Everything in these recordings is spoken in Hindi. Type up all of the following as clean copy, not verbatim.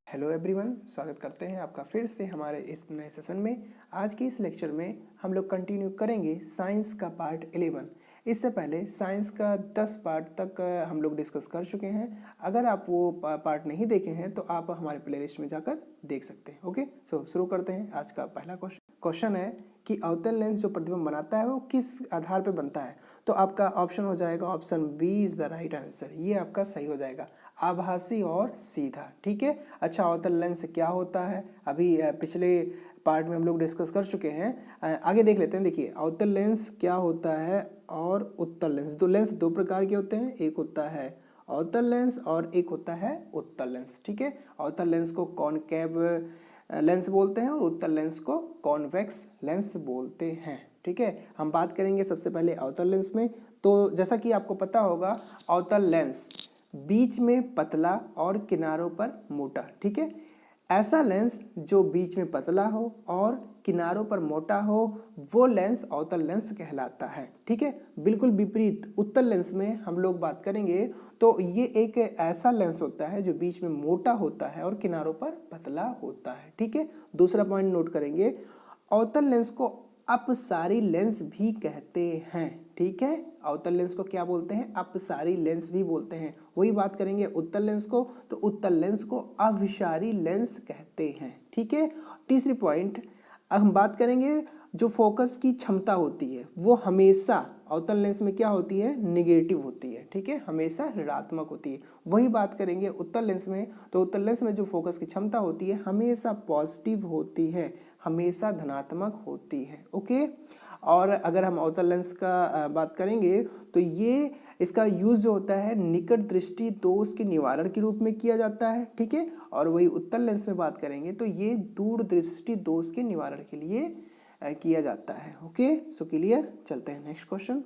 हेलो एवरीवन, स्वागत करते हैं आपका फिर से हमारे इस नए सेशन में। आज के इस लेक्चर में हम लोग कंटिन्यू करेंगे साइंस का पार्ट 11। इससे पहले साइंस का 10 पार्ट तक हम लोग डिस्कस कर चुके हैं। अगर आप वो पार्ट नहीं देखे हैं तो आप हमारे प्लेलिस्ट में जाकर देख सकते हैं। ओके, सो शुरू करते हैं। आज का पहला क्वेश्चन है कि अवतल लेंस जो प्रतिबिंब बनाता है वो किस आधार पर बनता है। तो आपका ऑप्शन हो जाएगा option B is the right answer. ये आपका सही हो जाएगा, आभासी और सीधा। ठीक है। अच्छा, अवतल लेंस क्या होता है अभी पिछले पार्ट में हम लोग डिस्कस कर चुके हैं। आगे देख लेते हैं। देखिए, अवतल लेंस क्या होता है और उत्तल लेंस। लेंस दो प्रकार के होते हैं, एक होता है अवतल लेंस और एक होता है उत्तल लेंस। ठीक है। अवतल लेंस को कॉनकेव लेंस बोलते हैं और उत्तल लेंस को कॉन्वेक्स लेंस बोलते हैं। ठीक है। हम बात करेंगे सबसे पहले अवतल लेंस में। तो जैसा कि आपको पता होगा, अवतल लेंस बीच में पतला और किनारों पर मोटा। ठीक है। ऐसा लेंस जो बीच में पतला हो और किनारों पर मोटा हो वो लेंस अवतल लेंस कहलाता है। ठीक है। बिल्कुल विपरीत उत्तल लेंस में हम लोग बात करेंगे तो ये एक ऐसा लेंस होता है जो बीच में मोटा होता है और किनारों पर पतला होता है। ठीक है। दूसरा पॉइंट नोट करेंगे, अवतल लेंस को अपसारी लेंस भी कहते हैं। ठीक है। अवतल लेंस को क्या बोलते हैं? अपसारी लेंस भी बोलते हैं। वही बात करेंगे उत्तल लेंस को, तो उत्तल लेंस को अभिसारी लेंस कहते हैं। ठीक है। तीसरी पॉइंट हम बात करेंगे, जो फोकस की क्षमता होती है वो हमेशा अवतल लेंस में क्या होती है? निगेटिव होती है। ठीक है। हमेशा ऋणात्मक होती है। वही बात करेंगे उत्तल लेंस में, तो उत्तल लेंस में जो फोकस की क्षमता होती है हमेशा पॉजिटिव होती है, हमेशा धनात्मक होती है। ओके। और अगर हम अवतल लेंस का बात करेंगे तो ये इसका यूज जो होता है निकट दृष्टि दोष के निवारण के रूप में किया जाता है। ठीक है। और वही उत्तल लेंस में बात करेंगे तो ये दूर दृष्टि दोष के निवारण के लिए किया जाता है। Okay, so clear. चलते हैं नेक्स्ट क्वेश्चन।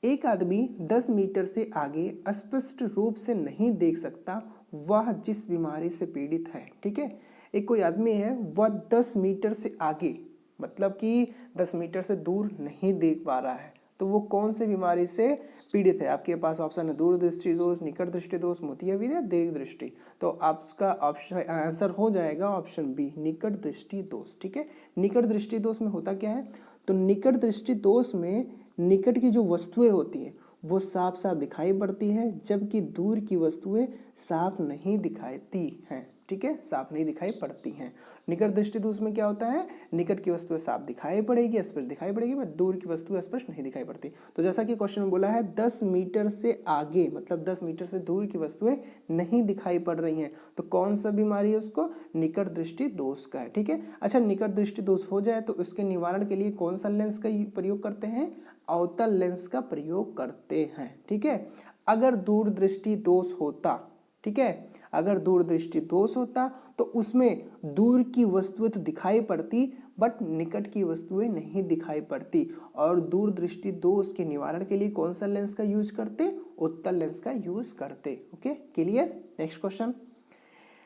एक आदमी 10 मीटर से आगे स्पष्ट रूप से नहीं देख सकता, वह जिस बीमारी से पीड़ित है। ठीक है। एक कोई आदमी है, वह 10 मीटर से आगे मतलब कि 10 मीटर से दूर नहीं देख पा रहा है, तो वो कौन सी बीमारी से पीड़ित है? आपके पास ऑप्शन है दूर दृष्टि दोष, निकट दृष्टि दोष, मोतियाबिंद या दीर्घ दृष्टि। तो आपका ऑप्शन आंसर हो जाएगा ऑप्शन बी, निकट दृष्टि दोष। ठीक है। निकट दृष्टि दोष में होता क्या है? तो निकट दृष्टि दोष में निकट की जो वस्तुएं होती हैं वो साफ साफ दिखाई पड़ती है, जबकि दूर की वस्तुएं साफ नहीं दिखाती हैं। ठीक है, साफ नहीं दिखाई पड़ती हैं। निकट दृष्टि दोष में क्या होता है? निकट की वस्तुएं साफ दिखाई पड़ेगी, स्पष्ट दिखाई पड़ेगी, बट दूर की वस्तुएं स्पष्ट नहीं दिखाई पड़ती। तो जैसा कि क्वेश्चन में बोला है 10 मीटर से आगे मतलब 10 मीटर से दूर की वस्तुएं नहीं दिखाई पड़ रही हैं, तो कौन सा बीमारी है? उसको निकट दृष्टि दोष का है। ठीक है। अच्छा, निकट दृष्टि दोष हो जाए तो उसके निवारण के लिए कौन सा लेंस का प्रयोग करते हैं? अवतल लेंस का प्रयोग करते हैं। ठीक है। अगर दूर दृष्टि दोष होता, ठीक है, अगर दूर दृष्टि दोष होता तो उसमें दूर की वस्तुएं तो दिखाई पड़ती बट निकट की वस्तुएं नहीं दिखाई पड़ती। और दूर दृष्टि दोष के निवारण के लिए कौन सा लेंस का यूज करते? उत्तल लेंस का यूज करते। Okay, clear. नेक्स्ट क्वेश्चन,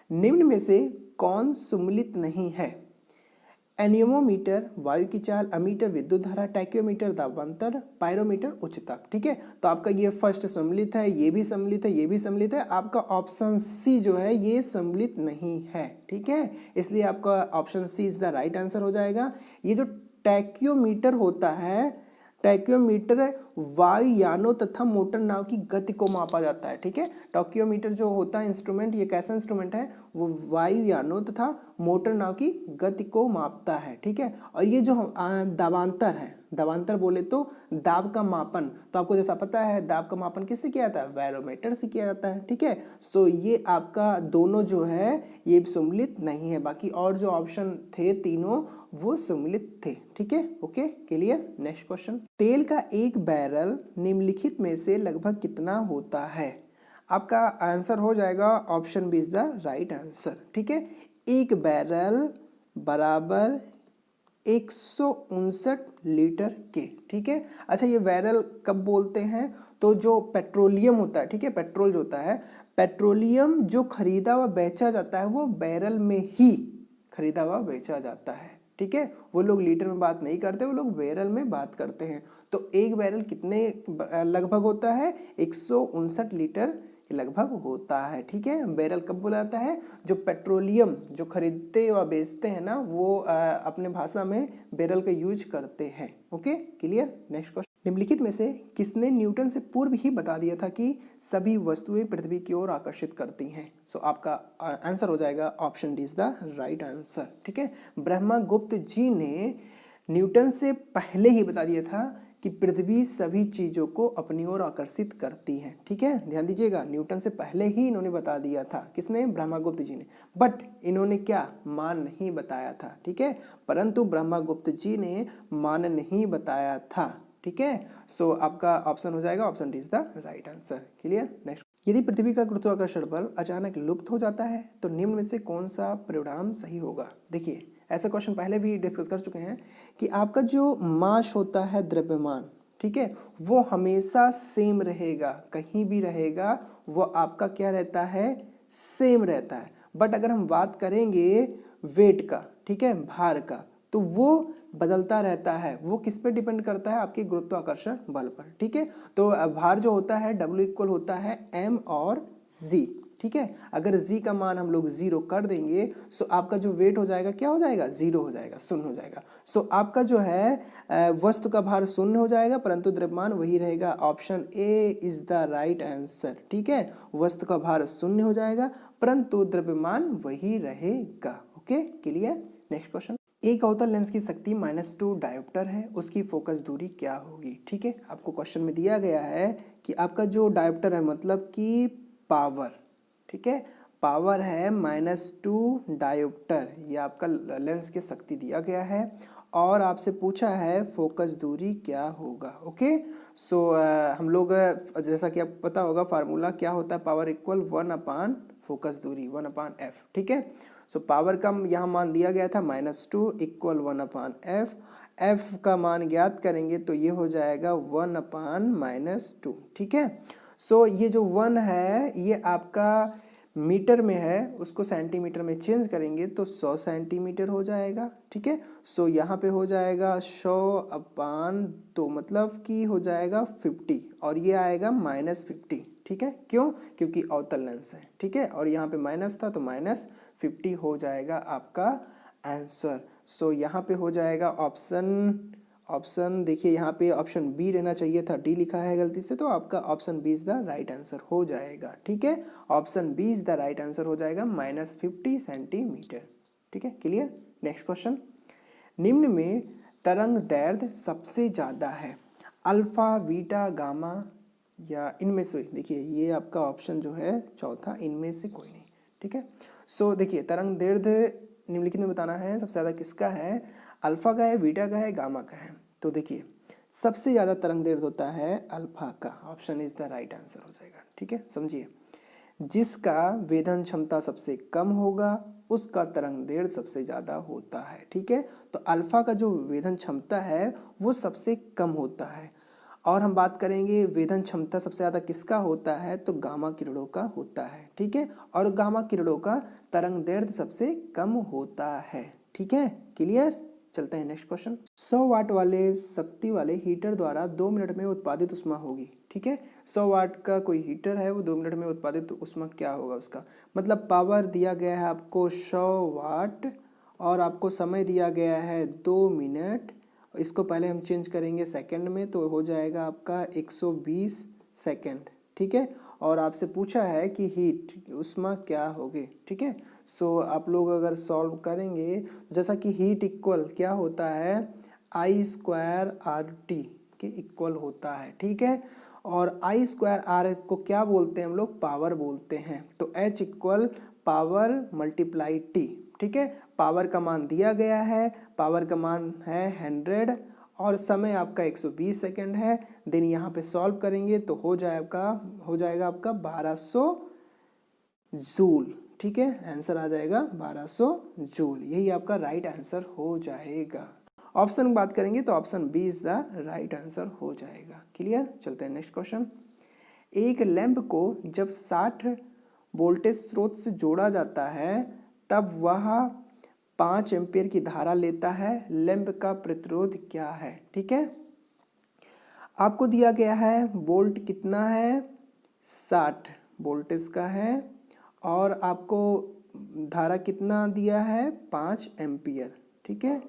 निम्न में से कौन सुमेलित नहीं है? एनिमोमीटर वायु की चाल, अमीटर विद्युत धारा, टैक्योमीटर दाबांतर, पायरोमीटर उच्चताप। ठीक है। तो आपका ये फर्स्ट सम्मिलित है, ये भी सम्मिलित है, ये भी सम्मिलित है। आपका ऑप्शन सी जो है ये सम्मिलित नहीं है। ठीक है। इसलिए आपका option C is the right answer हो जाएगा। ये जो टैक्योमीटर होता है, टैक्योमीटर वायुयानों तथा मोटर नाव की गति को मापा जाता है। ठीक है। टैक्योमीटर जो होता है इंस्ट्रूमेंट, ये कैसा इंस्ट्रूमेंट है? वो वायुयानों तथा मोटर नाव की गति को मापता है। ठीक है। और ये जो दाबांतर है, दाबांतर बोले तो दाब का मापन, तो आपको जैसा पता है दाब का मापन किससे किया जाता है? बैरोमीटर से किया जाता है। ठीक है। सो ये आपका दोनों जो है ये सम्मिलित नहीं है, बाकी और जो ऑप्शन थे तीनों वो सम्मिलित थे। ठीक है। Okay, clear. नेक्स्ट क्वेश्चन, तेल का एक बैरल निम्नलिखित में से लगभग कितना होता है? आपका आंसर हो जाएगा option B is the right answer. ठीक है। एक बैरल बराबर 159 लीटर के। ठीक है। अच्छा, ये बैरल कब बोलते हैं? तो जो पेट्रोलियम होता है, ठीक है, पेट्रोल जो होता है, पेट्रोलियम जो खरीदा व बेचा जाता है वो बैरल में ही खरीदा व बेचा जाता है। ठीक है। वो लोग लीटर में बात नहीं करते, वो लोग बैरल में बात करते हैं। तो एक बैरल कितने लगभग होता है? 159 लीटर के लगभग होता है, ठीक है। बैरल कब बोला जाता है? जो पेट्रोलियम जो खरीदते व बेचते हैं ना, वो अपने भाषा में बैरल का यूज करते हैं। Okay, clear. नेक्स्ट क्वेश्चन, निम्नलिखित में से किसने न्यूटन से पूर्व ही बता दिया था कि सभी वस्तुएं पृथ्वी की ओर आकर्षित करती हैं? सो आपका आंसर हो जाएगा option D is the right answer, ठीक है। ब्रह्मगुप्त जी ने न्यूटन से पहले ही बता दिया था कि पृथ्वी सभी चीजों को अपनी ओर आकर्षित करती है, ठीक है। ध्यान दीजिएगा, न्यूटन से पहले ही इन्होंने बता दिया था। किसने? ब्रह्मगुप्त जी ने। बट इन्होंने क्या मान नहीं बताया था, ठीक है। परंतु ब्रह्मगुप्त जी ने मान नहीं बताया था, ठीक है। सो आपका ऑप्शन हो जाएगा option D is the right answer, clear. Next, यदि पृथ्वी का गुरुत्वाकर्षण बल अचानक लुप्त हो जाता है तो निम्न में से कौन सा परिणाम सही होगा? देखिए, ऐसा क्वेश्चन पहले भी डिस्कस कर चुके हैं कि आपका जो मास होता है, द्रव्यमान, ठीक है, वो हमेशा सेम रहेगा, कहीं भी रहेगा, वो आपका क्या रहता है? सेम रहता है। बट अगर हम बात करेंगे वेट का, ठीक है, भार का, तो वो बदलता रहता है। वो किस पे डिपेंड करता है? आपके गुरुत्वाकर्षण बल पर, ठीक है। तो भार जो होता है W इक्वल होता है M और Z, ठीक है। अगर Z का मान हम लोग 0 कर देंगे, सो आपका जो वेट हो जाएगा क्या हो जाएगा? 0 हो जाएगा, शून्य हो जाएगा। सो आपका जो है वस्तु का भार शून्य हो जाएगा, परंतु द्रव्यमान वही रहेगा। Option A is the right answer, ठीक है। वस्तु का भार शून्य हो जाएगा, परंतु द्रव्यमान वही रहेगा। Okay, clear. नेक्स्ट क्वेश्चन, एक अवतल लेंस की शक्ति -2 डायोप्टर है, उसकी फोकस दूरी क्या होगी? ठीक है, आपको क्वेश्चन में दिया गया है कि आपका जो डायोप्टर है मतलब कि पावर, ठीक है, पावर है -2 डायोप्टर, ये आपका लेंस की शक्ति दिया गया है और आपसे पूछा है फोकस दूरी क्या होगा। ओके, सो हम लोग जैसा कि आपको पता होगा फार्मूला क्या होता है, पावर इक्वल 1 फोकस दूरी 1/f, ठीक है। सो पावर का यहाँ मान दिया गया था -2 इक्वल 1/f, f का मान ज्ञात करेंगे तो ये हो जाएगा 1/-2, ठीक है। सो ये जो 1 है ये आपका मीटर में है, उसको सेंटीमीटर में चेंज करेंगे तो 100 सेंटीमीटर हो जाएगा, ठीक है। सो यहाँ पे हो जाएगा 100/2 मतलब कि हो जाएगा 50 और ये आएगा -50, ठीक है। क्यों? क्योंकि अवतल लेंस है, ठीक है, और यहाँ पे माइनस था तो -50 हो जाएगा आपका आंसर। सो यहाँ पे हो जाएगा ऑप्शन देखिए यहाँ पे ऑप्शन बी रहना चाहिए था, डी लिखा है गलती से, तो आपका option B is the right answer हो जाएगा, ठीक है। Option B is the right answer हो जाएगा -50 सेंटीमीटर, ठीक है, क्लियर। नेक्स्ट क्वेश्चन, निम्न में तरंग दैर्ध्य सबसे ज्यादा है, अल्फा, बीटा, गामा या इनमें से? देखिए ये आपका ऑप्शन जो है चौथा, इनमें से कोई नहीं, ठीक है। सो देखिए तरंग दैर्ध्य निम्नलिखित में बताना है सबसे ज़्यादा किसका है, अल्फा का है, बीटा का है, गामा का है। तो देखिए सबसे ज़्यादा तरंग दैर्ध्य होता है अल्फा का, option is the right answer हो जाएगा, ठीक है। समझिए, जिसका वेधन क्षमता सबसे कम होगा उसका तरंग दैर्ध्य सबसे ज़्यादा होता है, ठीक है। तो अल्फा का जो वेधन क्षमता है वो सबसे कम होता है, और हम बात करेंगे वेधन क्षमता सबसे ज़्यादा किसका होता है, तो गामा किरणों का होता है, ठीक है। और गामा किरणों का तरंग दैर्ध्य सबसे कम होता है, ठीक है, क्लियर। चलते हैं नेक्स्ट क्वेश्चन, 100 वाट वाले शक्ति वाले हीटर द्वारा 2 मिनट में उत्पादित ऊष्मा होगी, ठीक है। 100 वाट का कोई हीटर है, वो 2 मिनट में उत्पादित ऊष्मा क्या होगा उसका? मतलब पावर दिया गया है आपको 100 वाट और आपको समय दिया गया है 2 मिनट। इसको पहले हम चेंज करेंगे सेकंड में तो हो जाएगा आपका 120 सेकंड, ठीक है। और आपसे पूछा है कि हीट ऊष्मा क्या होगी, ठीक है। सो आप लोग अगर सॉल्व करेंगे, जैसा कि हीट इक्वल क्या होता है, I²RT के इक्वल होता है, ठीक है। और I²R को क्या बोलते हैं हम लोग, पावर बोलते हैं। तो H equal power multiply T, ठीक है। पावर का मान दिया गया है, पावर का मान है 100 और समय आपका 120 सेकंड है। देन यहाँ पे सॉल्व करेंगे तो हो जाएगा आपका 1200 जूल, ठीक है। आंसर आ जाएगा 1200 जूल, यही आपका राइट आंसर हो जाएगा। ऑप्शन की बात करेंगे तो option B is the right answer हो जाएगा, क्लियर। चलते हैं नेक्स्ट क्वेश्चन, एक लैंप को जब 60 वोल्टेज स्रोत से जोड़ा जाता है तब वह 5 एम्पियर की धारा लेता है, लैंप का प्रतिरोध क्या है। ठीक है, आपको दिया गया है वोल्ट कितना है, 60 वोल्टेज का है, और आपको धारा कितना दिया है, 5 एम्पियर। ठीक है,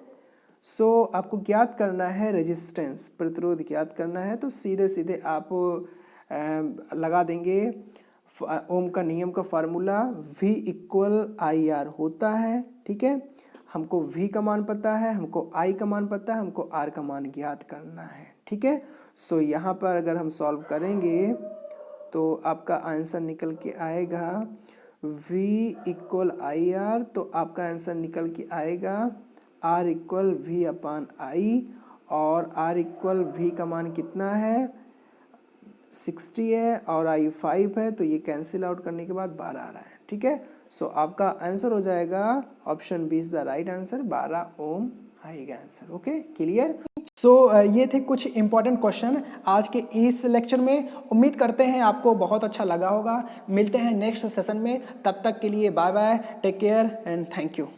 सो आपको ज्ञात करना है रेजिस्टेंस, प्रतिरोध ज्ञात करना है। तो सीधे सीधे आप लगा देंगे ओम का नियम का formula, V equal I R होता है। ठीक है, हमको V का मान पता है, हमको I का मान पता है, हमको R का मान ज्ञात करना है। ठीक है, सो यहाँ पर अगर हम सॉल्व करेंगे तो आपका आंसर निकल के आएगा V इक्वल आई आर, तो आपका आंसर निकल के आएगा R इक्वल V अपान आई, और R इक्वल V का मान कितना है, 60 है, और I 5 है, तो ये कैंसिल आउट करने के बाद 12 आ रहा है। ठीक है, सो आपका आंसर हो जाएगा option B is the right answer, 12 ohm आएगा आंसर। Okay, clear. सो ये थे कुछ इंपॉर्टेंट क्वेश्चन आज के इस लेक्चर में। उम्मीद करते हैं आपको बहुत अच्छा लगा होगा। मिलते हैं नेक्स्ट सेशन में, तब तक के लिए bye bye, take care and thank you.